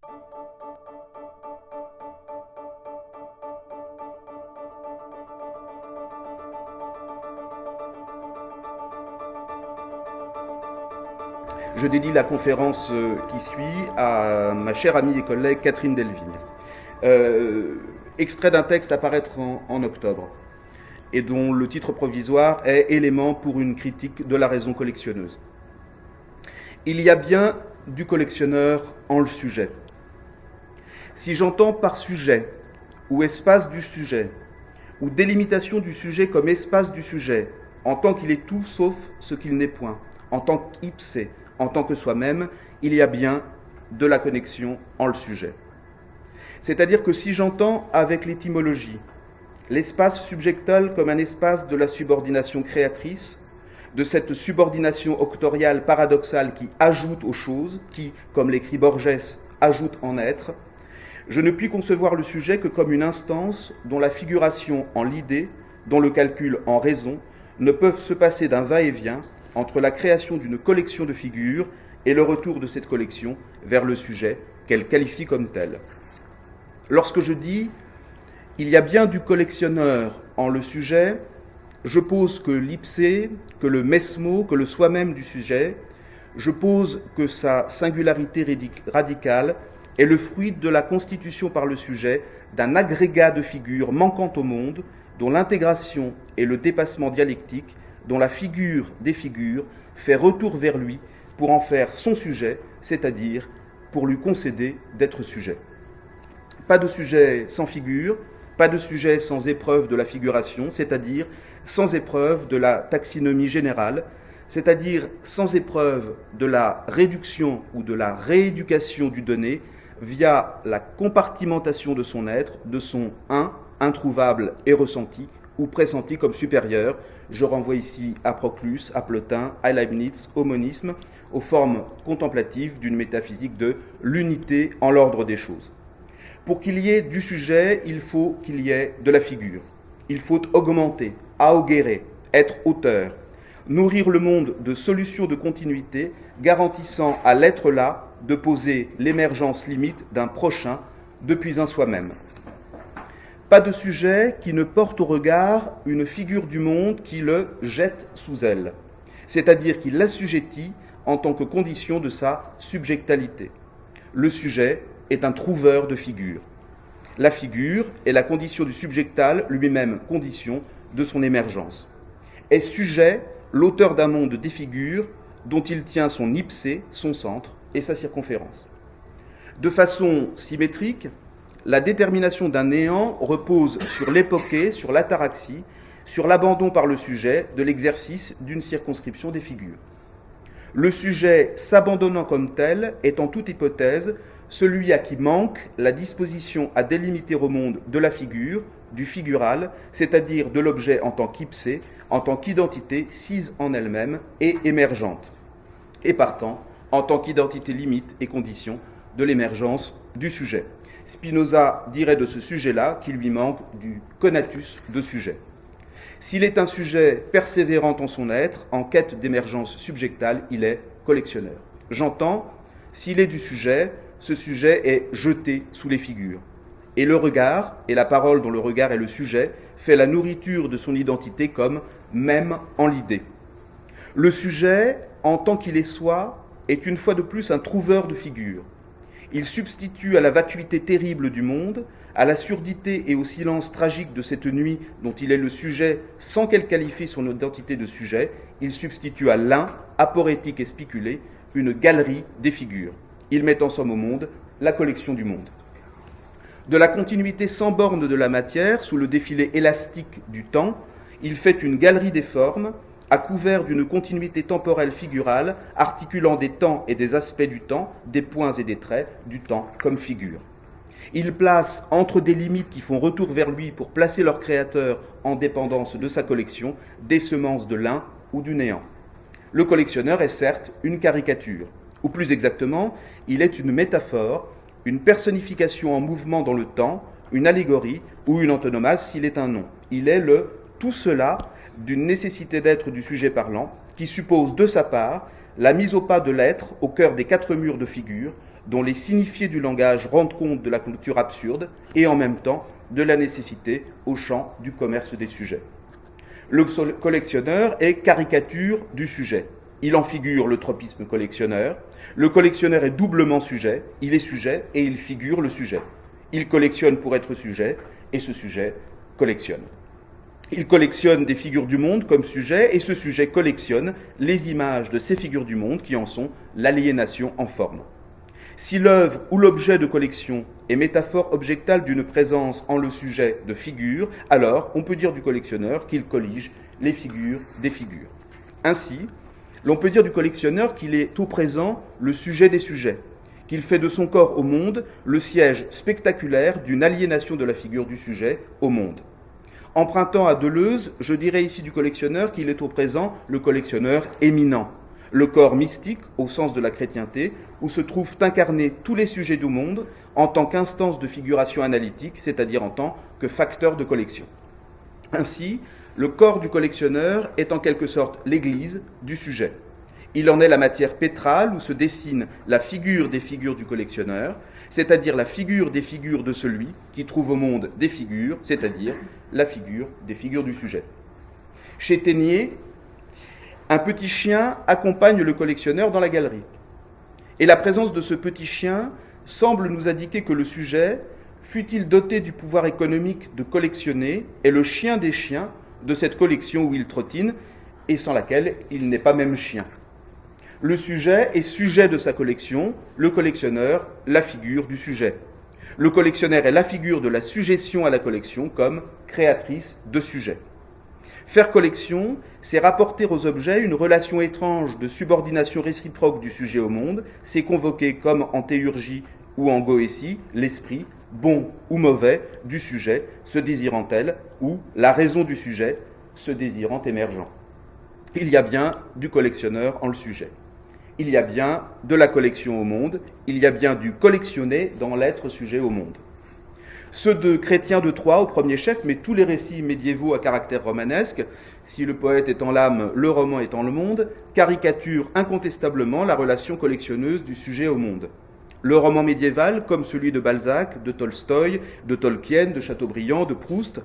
Je dédie la conférence qui suit à ma chère amie et collègue Catherine Delvigne. Extrait d'un texte à paraître en octobre, et dont le titre provisoire est « Éléments pour une critique de la raison collectionneuse ». Il y a bien du collectionneur en le sujet. Si j'entends par sujet, ou espace du sujet, ou délimitation du sujet comme espace du sujet, en tant qu'il est tout sauf ce qu'il n'est point, en tant qu'ipse, en tant que soi-même, il y a bien de la connexion en le sujet. C'est-à-dire que si j'entends avec l'étymologie l'espace subjectal comme un espace de la subordination créatrice, de cette subordination octoriale paradoxale qui ajoute aux choses, qui, comme l'écrit Borges, ajoute en être, je ne puis concevoir le sujet que comme une instance dont la figuration en l'idée, dont le calcul en raison, ne peuvent se passer d'un va-et-vient entre la création d'une collection de figures et le retour de cette collection vers le sujet qu'elle qualifie comme tel. Lorsque je dis « il y a bien du collectionneur en le sujet », je pose que l'ipse, que le mesmo, que le soi-même du sujet, je pose que sa singularité radicale est le fruit de la constitution par le sujet d'un agrégat de figures manquant au monde, dont l'intégration et le dépassement dialectique, dont la figure des figures fait retour vers lui pour en faire son sujet, c'est-à-dire pour lui concéder d'être sujet. Pas de sujet sans figure, pas de sujet sans épreuve de la figuration, c'est-à-dire sans épreuve de la taxinomie générale, c'est-à-dire sans épreuve de la réduction ou de la rééducation du donné via la compartimentation de son être, de son introuvable et ressenti, ou pressenti comme supérieur. Je renvoie ici à Proclus, à Plotin, à Leibniz, au monisme, aux formes contemplatives d'une métaphysique de l'unité en l'ordre des choses. Pour qu'il y ait du sujet, il faut qu'il y ait de la figure. Il faut augmenter, augere, être auteur, nourrir le monde de solutions de continuité, garantissant à l'être là de poser l'émergence limite d'un prochain depuis un soi-même. Pas de sujet qui ne porte au regard une figure du monde qui le jette sous elle, c'est-à-dire qui l'assujettit en tant que condition de sa subjectalité. Le sujet est un trouveur de figures. La figure est la condition du subjectal, lui-même condition de son émergence. Est sujet l'auteur d'un monde des figures dont il tient son ipse, son centre et sa circonférence. De façon symétrique, la détermination d'un néant repose sur l'époquée, sur l'ataraxie, sur l'abandon par le sujet de l'exercice d'une circonscription des figures. Le sujet s'abandonnant comme tel est en toute hypothèse celui à qui manque la disposition à délimiter au monde de la figure, du figural, c'est-à-dire de l'objet en tant qu'ipse, en tant qu'identité sise en elle-même et émergente, et partant en tant qu'identité limite et condition de l'émergence du sujet. Spinoza dirait de ce sujet-là qu'il lui manque du conatus de sujet. S'il est un sujet persévérant en son être, en quête d'émergence subjectale, il est collectionneur. J'entends, s'il est du sujet, ce sujet est jeté sous les figures. Et le regard, et la parole dont le regard est le sujet, fait la nourriture de son identité comme même en l'idée. Le sujet, en tant qu'il est soi, est une fois de plus un trouveur de figures. Il substitue à la vacuité terrible du monde, à la surdité et au silence tragique de cette nuit dont il est le sujet sans qu'elle qualifie son identité de sujet, il substitue à l'un, aporétique et spéculé, une galerie des figures. Il met en somme au monde la collection du monde. De la continuité sans borne de la matière, sous le défilé élastique du temps, il fait une galerie des formes, à couvert d'une continuité temporelle figurale, articulant des temps et des aspects du temps, des points et des traits du temps comme figure. Il place entre des limites qui font retour vers lui pour placer leur créateur en dépendance de sa collection, des semences de l'un ou du néant. Le collectionneur est certes une caricature, ou plus exactement, il est une métaphore, une personnification en mouvement dans le temps, une allégorie ou une antonomase s'il est un nom. Il est le tout cela d'une nécessité d'être du sujet parlant qui suppose de sa part la mise au pas de l'être au cœur des quatre murs de figure, dont les signifiés du langage rendent compte de la culture absurde et en même temps de la nécessité au champ du commerce des sujets. Le collectionneur est caricature du sujet. Il en figure le tropisme collectionneur. Le collectionneur est doublement sujet, il est sujet et il figure le sujet. Il collectionne pour être sujet et ce sujet collectionne. Il collectionne des figures du monde comme sujet et ce sujet collectionne les images de ces figures du monde qui en sont l'aliénation en forme. Si l'œuvre ou l'objet de collection est métaphore objectale d'une présence en le sujet de figures, alors on peut dire du collectionneur qu'il collige les figures des figures. Ainsi, l'on peut dire du collectionneur qu'il est au présent le sujet des sujets, qu'il fait de son corps au monde le siège spectaculaire d'une aliénation de la figure du sujet au monde. Empruntant à Deleuze, je dirais ici du collectionneur qu'il est au présent le collectionneur éminent, le corps mystique, au sens de la chrétienté, où se trouvent incarnés tous les sujets du monde en tant qu'instance de figuration analytique, c'est-à-dire en tant que facteur de collection. Ainsi, le corps du collectionneur est en quelque sorte l'église du sujet. Il en est la matière pétrale où se dessine la figure des figures du collectionneur, c'est-à-dire la figure des figures de celui qui trouve au monde des figures, c'est-à-dire la figure des figures du sujet. Chez Ténier, un petit chien accompagne le collectionneur dans la galerie. Et la présence de ce petit chien semble nous indiquer que le sujet, fût-il doté du pouvoir économique de collectionner, est le chien des chiens de cette collection où il trottine, et sans laquelle il n'est pas même chien. Le sujet est sujet de sa collection, le collectionneur, la figure du sujet. Le collectionneur est la figure de la sujétion à la collection comme créatrice de sujet. Faire collection, c'est rapporter aux objets une relation étrange de subordination réciproque du sujet au monde, c'est convoquer comme en théurgie ou en goétie l'esprit, bon ou mauvais, du sujet, se désirant tel, ou la raison du sujet, se désirant émergent. Il y a bien du collectionneur en le sujet. Il y a bien de la collection au monde, il y a bien du collectionné dans l'être sujet au monde. Ceux de Chrétien de Troyes au premier chef, mais tous les récits médiévaux à caractère romanesque, si le poète est en l'âme, le roman est en le monde, caricaturent incontestablement la relation collectionneuse du sujet au monde. Le roman médiéval, comme celui de Balzac, de Tolstoï, de Tolkien, de Chateaubriand, de Proust,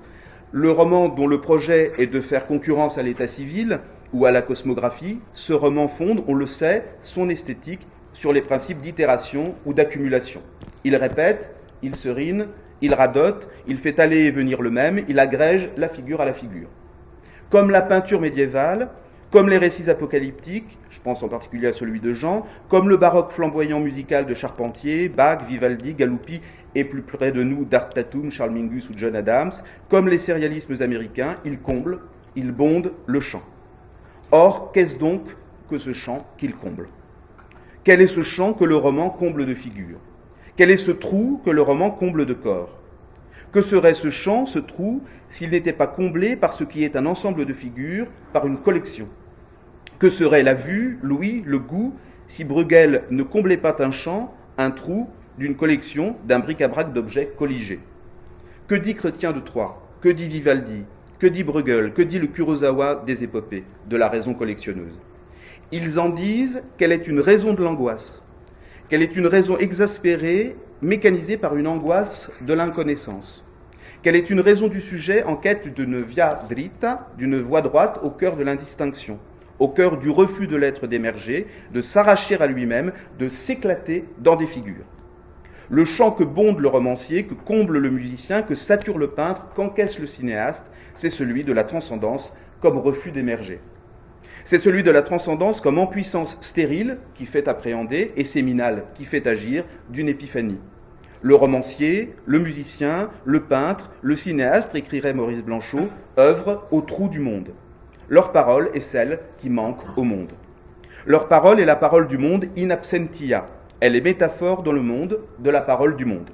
le roman dont le projet est de faire concurrence à l'état civil ou à la cosmographie, ce roman fonde, on le sait, son esthétique sur les principes d'itération ou d'accumulation. Il répète, il serine, il radote, il fait aller et venir le même, il agrège la figure à la figure. Comme la peinture médiévale, comme les récits apocalyptiques, je pense en particulier à celui de Jean, comme le baroque flamboyant musical de Charpentier, Bach, Vivaldi, Galuppi et plus près de nous d'Art Tatum, Charles Mingus ou John Adams, comme les sérialismes américains, ils comblent, ils bondent le champ. Or, qu'est-ce donc que ce champ qu'il comble ? Quel est ce champ que le roman comble de figures ? Quel est ce trou que le roman comble de corps ? Que serait ce champ, ce trou, s'il n'était pas comblé par ce qui est un ensemble de figures, par une collection ? Que serait la vue, l'ouïe, le goût, si Bruegel ne comblait pas un champ, un trou, d'une collection, d'un bric-à-brac d'objets colligés ? Que dit Chrétien de Troyes ? Que dit Vivaldi ? Que dit Bruegel ? Que dit le Kurosawa des épopées, de la raison collectionneuse ? Ils en disent qu'elle est une raison de l'angoisse, qu'elle est une raison exaspérée, mécanisée par une angoisse de l'inconnaissance, qu'elle est une raison du sujet en quête d'une via dritta, d'une voie droite au cœur de l'indistinction, au cœur du refus de l'être d'émerger, de s'arracher à lui-même, de s'éclater dans des figures. Le champ que bonde le romancier, que comble le musicien, que sature le peintre, qu'encaisse le cinéaste, c'est celui de la transcendance comme refus d'émerger. C'est celui de la transcendance comme empuissance stérile qui fait appréhender et séminale qui fait agir d'une épiphanie. Le romancier, le musicien, le peintre, le cinéaste, écrirait Maurice Blanchot, œuvrent au trou du monde. Leur parole est celle qui manque au monde. Leur parole est la parole du monde in absentia. Elle est métaphore dans le monde de la parole du monde.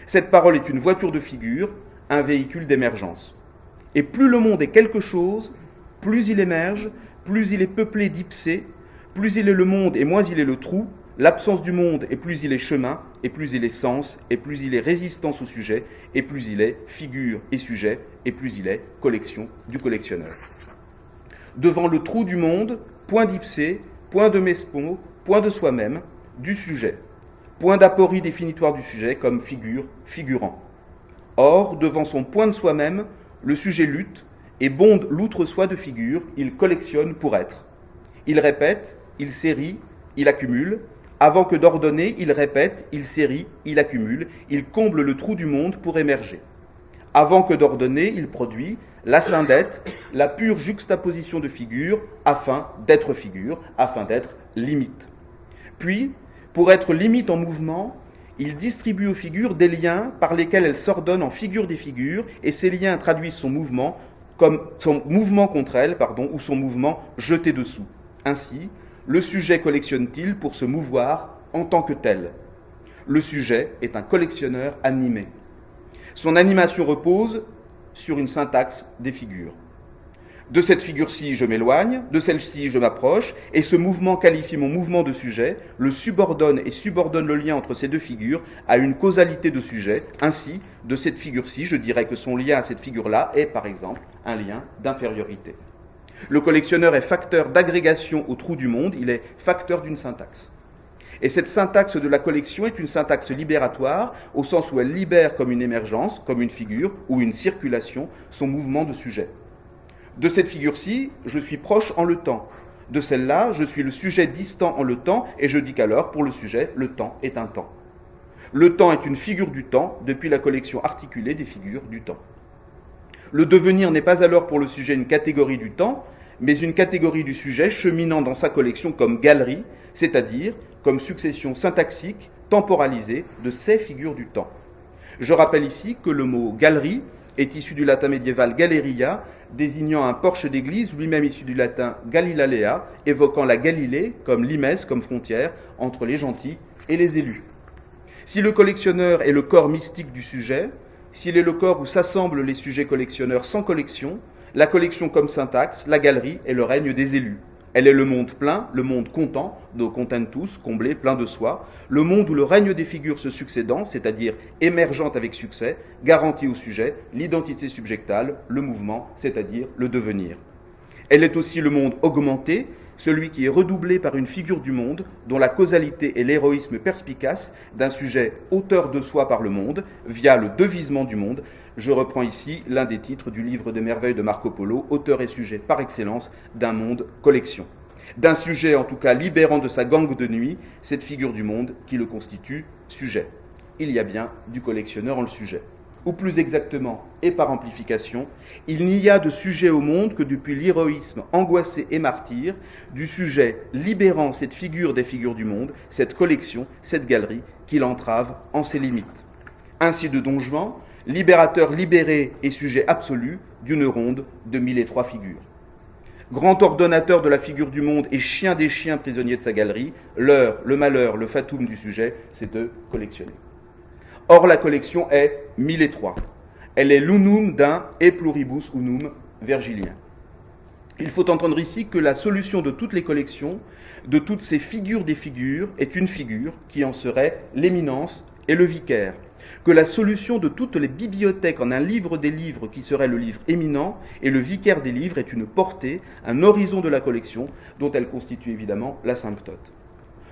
Cette parole est une voiture de figure, un véhicule d'émergence. Et plus le monde est quelque chose, plus il émerge, plus il est peuplé d'ipsés, plus il est le monde et moins il est le trou, l'absence du monde et plus il est chemin, et plus il est sens, et plus il est résistance au sujet, et plus il est figure et sujet, et plus il est collection du collectionneur. Devant le trou du monde, point d'ipsé, point de Mespo, point de soi-même, du sujet. point d'aporie définitoire du sujet comme figure, figurant. Or, devant son point de soi-même, le sujet lutte et bonde l'outre-soi de figure, il collectionne pour être. Il répète, il série, il accumule. Avant que d'ordonner, il répète, il série, il accumule, il comble le trou du monde pour émerger. Avant que d'ordonner, il produit la syndète, la pure juxtaposition de figures, afin d'être figure, afin d'être limite. Puis, pour être limite en mouvement, il distribue aux figures des liens par lesquels elles s'ordonnent en figure des figures, et ces liens traduisent son mouvement comme son mouvement contre elles, ou son mouvement jeté dessous. Ainsi, le sujet collectionne-t-il pour se mouvoir en tant que tel. Le sujet est un collectionneur animé. Son animation repose sur une syntaxe des figures. De cette figure-ci, je m'éloigne, de celle-ci, je m'approche, et ce mouvement qualifie mon mouvement de sujet, le subordonne et subordonne le lien entre ces deux figures à une causalité de sujet. Ainsi, de cette figure-ci, je dirais que son lien à cette figure-là est, par exemple, un lien d'infériorité. Le collectionneur est facteur d'agrégation au trou du monde, il est facteur d'une syntaxe. Et cette syntaxe de la collection est une syntaxe libératoire, au sens où elle libère comme une émergence, comme une figure ou une circulation, son mouvement de sujet. De cette figure-ci, je suis proche en le temps. De celle-là, je suis le sujet distant en le temps, et je dis qu'alors, pour le sujet, le temps est un temps. Le temps est une figure du temps, depuis la collection articulée des figures du temps. Le devenir n'est pas alors pour le sujet une catégorie du temps, mais une catégorie du sujet cheminant dans sa collection comme galerie, c'est-à-dire comme succession syntaxique, temporalisée de ces figures du temps. Je rappelle ici que le mot galerie est issu du latin médiéval galeria, désignant un porche d'église, lui-même issu du latin Galilalea, évoquant la Galilée comme limès, comme frontière entre les gentils et les élus. Si le collectionneur est le corps mystique du sujet, s'il est le corps où s'assemblent les sujets collectionneurs sans collection, la collection comme syntaxe, la galerie est le règne des élus. Elle est le monde plein, le monde content, de contentus, comblé, plein de soi, le monde où le règne des figures se succédant, c'est-à-dire émergente avec succès, garantit au sujet l'identité subjectale, le mouvement, c'est-à-dire le devenir. Elle est aussi le monde augmenté, celui qui est redoublé par une figure du monde, dont la causalité est l'héroïsme perspicace d'un sujet auteur de soi par le monde, via le devisement du monde. Je reprends ici l'un des titres du livre des merveilles de Marco Polo, auteur et sujet par excellence d'un monde collection. D'un sujet en tout cas libérant de sa gangue de nuit, cette figure du monde qui le constitue sujet. Il y a bien du collectionneur en le sujet. Ou plus exactement, et par amplification, il n'y a de sujet au monde que depuis l'héroïsme angoissé et martyr, du sujet libérant cette figure des figures du monde, cette collection, cette galerie, qui l'entrave en ses limites. Ainsi de Don Juan, libérateur libéré et sujet absolu d'une ronde de 1003 figures. Grand ordonnateur de la figure du monde et chien des chiens prisonnier de sa galerie, l'heure, le malheur, le fatum du sujet, c'est de collectionner. Or, la collection est 1003. Elle est l'unum d'un e pluribus unum virgilien. Il faut entendre ici que la solution de toutes les collections, de toutes ces figures des figures, est une figure qui en serait l'éminence et le vicaire. Que la solution de toutes les bibliothèques en un livre des livres qui serait le livre éminent et le vicaire des livres est une portée, un horizon de la collection dont elle constitue évidemment l'asymptote.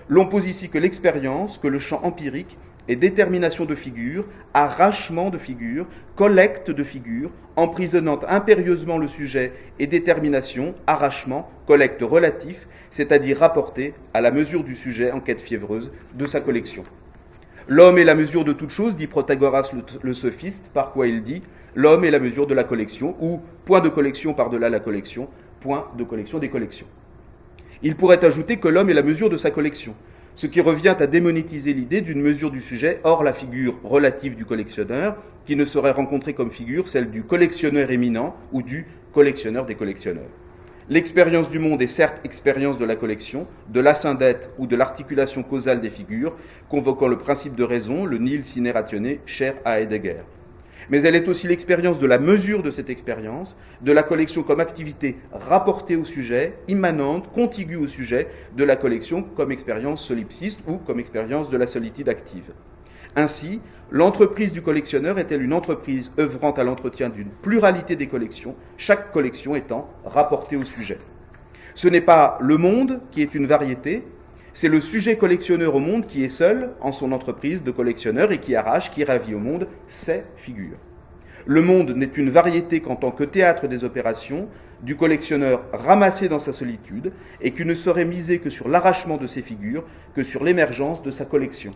L'on pose ici que l'expérience, que le champ empirique et détermination de figures, arrachement de figures, collecte de figures, emprisonnant impérieusement le sujet et détermination, arrachement, collecte relatif, c'est-à-dire rapporté à la mesure du sujet en quête fiévreuse de sa collection. L'homme est la mesure de toute chose, dit Protagoras le sophiste, par quoi il dit « l'homme est la mesure de la collection » ou « point de collection par-delà la collection, point de collection des collections ». Il pourrait ajouter que l'homme est la mesure de sa collection, ce qui revient à démonétiser l'idée d'une mesure du sujet, hors la figure relative du collectionneur, qui ne saurait rencontrer comme figure celle du collectionneur éminent ou du collectionneur des collectionneurs. L'expérience du monde est certes expérience de la collection, de l'asyndète ou de l'articulation causale des figures, convoquant le principe de raison, le nihil sine ratione, cher à Heidegger. Mais elle est aussi l'expérience de la mesure de cette expérience, de la collection comme activité rapportée au sujet, immanente, contiguë au sujet, de la collection comme expérience solipsiste ou comme expérience de la solitude active. Ainsi, l'entreprise du collectionneur est-elle une entreprise œuvrant à l'entretien d'une pluralité des collections, chaque collection étant rapportée au sujet. Ce n'est pas le monde qui est une variété, C'est le sujet collectionneur au monde qui est seul en son entreprise de collectionneur et qui arrache, qui ravit au monde ses figures. Le monde n'est une variété qu'en tant que théâtre des opérations du collectionneur ramassé dans sa solitude et qui ne saurait miser que sur l'arrachement de ses figures, que sur l'émergence de sa collection.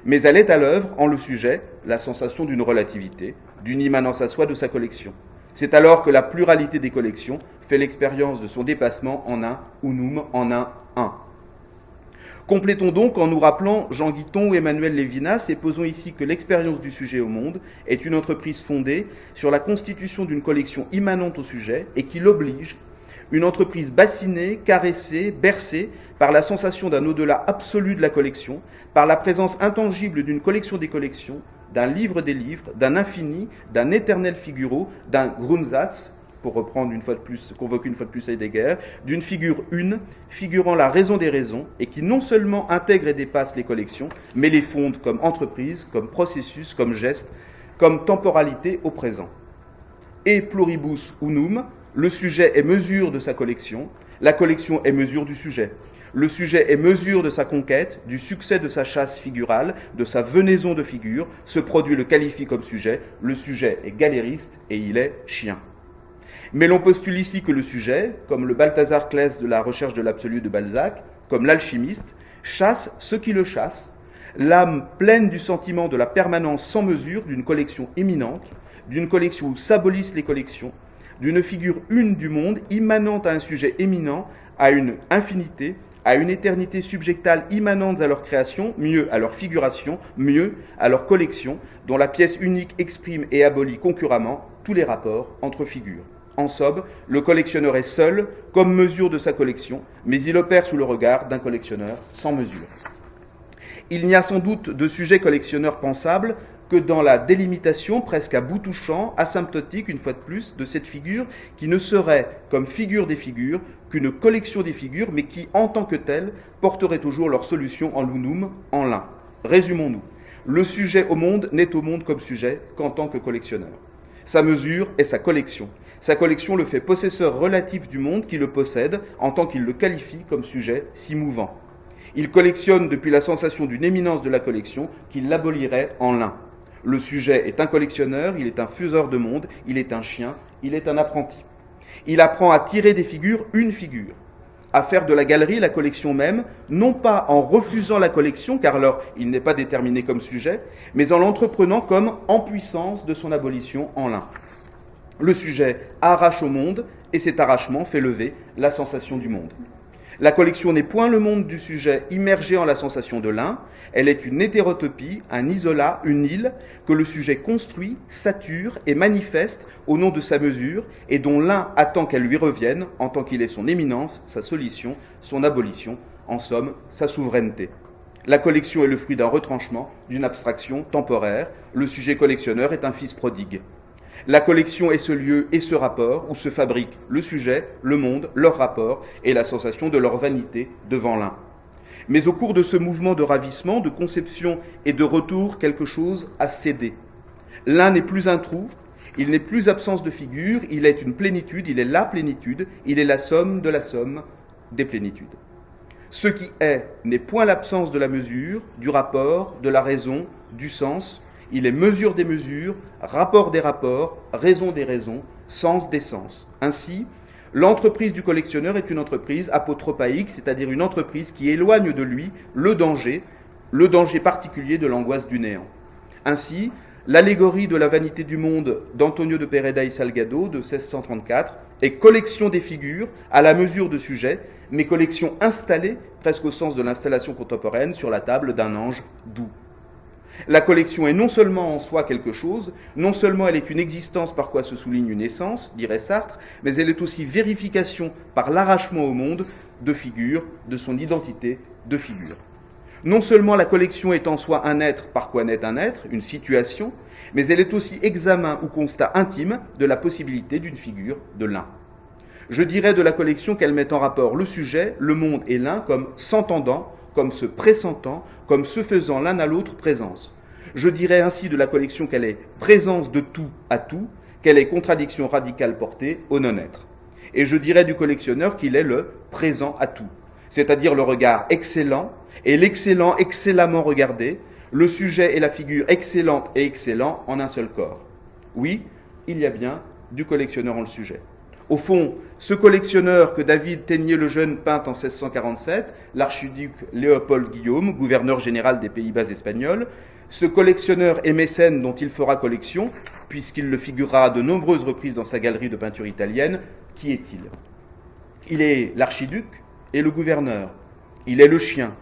Mais elle est à l'œuvre en le sujet, la sensation d'une relativité, d'une immanence à soi de sa collection. C'est alors que la pluralité des collections fait l'expérience de son dépassement en un unum, en un. Complétons donc en nous rappelant Jean Guiton ou Emmanuel Lévinas et posons ici que l'expérience du sujet au monde est une entreprise fondée sur la constitution d'une collection immanente au sujet et qui l'oblige, une entreprise bassinée, caressée, bercée par la sensation d'un au-delà absolu de la collection, par la présence intangible d'une collection des collections, d'un livre des livres, d'un infini, d'un éternel figuro, d'un Grundsatz, pour reprendre une fois de plus, convoquer une fois de plus Heidegger, d'une figure une, figurant la raison des raisons, et qui non seulement intègre et dépasse les collections, mais les fonde comme entreprise, comme processus, comme geste, comme temporalité au présent. Et pluribus unum, le sujet est mesure de sa collection, la collection est mesure du sujet. Le sujet est mesure de sa conquête, du succès de sa chasse figurale, de sa venaison de figures, ce produit le qualifie comme sujet, le sujet est galériste et il est chien. Mais l'on postule ici que le sujet, comme le Balthazar Claes de la recherche de l'absolu de Balzac, comme l'alchimiste, chasse ce qui le chasse, l'âme pleine du sentiment de la permanence sans mesure d'une collection éminente, d'une collection où s'abolissent les collections, d'une figure une du monde immanente à un sujet éminent, à une infinité, à une éternité subjectale immanente à leur création, mieux à leur figuration, mieux à leur collection, dont la pièce unique exprime et abolit concurremment tous les rapports entre figures. En somme, le collectionneur est seul comme mesure de sa collection, mais il opère sous le regard d'un collectionneur sans mesure. Il n'y a sans doute de sujet collectionneur pensable que dans la délimitation presque à bout touchant, asymptotique une fois de plus, de cette figure qui ne serait comme figure des figures qu'une collection des figures, mais qui, en tant que telle, porterait toujours leur solution en l'unum, en l'un. Résumons-nous. Le sujet au monde n'est au monde comme sujet qu'en tant que collectionneur. Sa mesure est sa collection. Sa collection le fait possesseur relatif du monde qui le possède en tant qu'il le qualifie comme sujet si mouvant. Il collectionne depuis la sensation d'une éminence de la collection qu'il l'abolirait en l'un. Le sujet est un collectionneur, il est un faiseur de monde, il est un chien, il est un apprenti. Il apprend à tirer des figures une figure, à faire de la galerie la collection même, non pas en refusant la collection, car alors il n'est pas déterminé comme sujet, mais en l'entreprenant comme en puissance de son abolition en l'un. Le sujet arrache au monde, et cet arrachement fait lever la sensation du monde. La collection n'est point le monde du sujet immergé en la sensation de l'un, elle est une hétérotopie, un isolat, une île, que le sujet construit, sature et manifeste au nom de sa mesure, et dont l'un attend qu'elle lui revienne, en tant qu'il est son éminence, sa solution, son abolition, en somme, sa souveraineté. La collection est le fruit d'un retranchement, d'une abstraction temporaire, le sujet collectionneur est un fils prodigue. La collection est ce lieu et ce rapport où se fabriquent le sujet, le monde, leur rapport et la sensation de leur vanité devant l'un. Mais au cours de ce mouvement de ravissement, de conception et de retour, quelque chose a cédé. L'un n'est plus un trou, il n'est plus absence de figure, il est une plénitude, il est la plénitude, il est la somme de la somme des plénitudes. Ce qui est n'est point l'absence de la mesure, du rapport, de la raison, du sens. Il est mesure des mesures, rapport des rapports, raison des raisons, sens des sens. Ainsi, l'entreprise du collectionneur est une entreprise apotropaïque, c'est-à-dire une entreprise qui éloigne de lui le danger particulier de l'angoisse du néant. Ainsi, l'allégorie de la vanité du monde d'Antonio de Pereda y Salgado de 1634 est collection des figures à la mesure de sujet, mais collection installée, presque au sens de l'installation contemporaine, sur la table d'un ange doux. La collection est non seulement en soi quelque chose, non seulement elle est une existence par quoi se souligne une essence, dirait Sartre, mais elle est aussi vérification par l'arrachement au monde de figures, de son identité de figure. Non seulement la collection est en soi un être par quoi naît un être, une situation, mais elle est aussi examen ou constat intime de la possibilité d'une figure de l'un. Je dirais de la collection qu'elle met en rapport le sujet, le monde et l'un comme s'entendant, comme se pressentant, comme se faisant l'un à l'autre présence. Je dirais ainsi de la collection qu'elle est présence de tout à tout, qu'elle est contradiction radicale portée au non-être. Et je dirais du collectionneur qu'il est le présent à tout. c'est-à-dire le regard excellent et l'excellent excellemment regardé, le sujet et la figure excellente et excellent en un seul corps. Oui, il y a bien du collectionneur en le sujet. Au fond, ce collectionneur que David Ténier le Jeune peint en 1647, l'archiduc Léopold Guillaume, gouverneur général des Pays-Bas espagnols, ce collectionneur et mécène dont il fera collection, puisqu'il le figurera à de nombreuses reprises dans sa galerie de peinture italienne, qui est-il? Il est l'archiduc et le gouverneur. Il est le chien.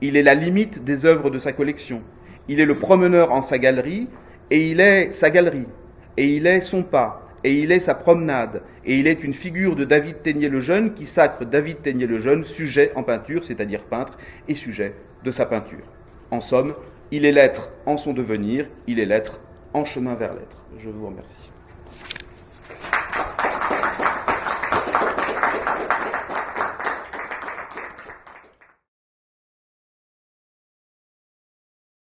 Il est la limite des œuvres de sa collection. Il est le promeneur en sa galerie, et il est sa galerie. Et il est son pas. Et il est sa promenade, et il est une figure de David Ténier le Jeune qui sacre David Ténier le Jeune, sujet en peinture, c'est-à-dire peintre, et sujet de sa peinture. En somme, il est l'être en son devenir, il est l'être en chemin vers l'être. Je vous remercie.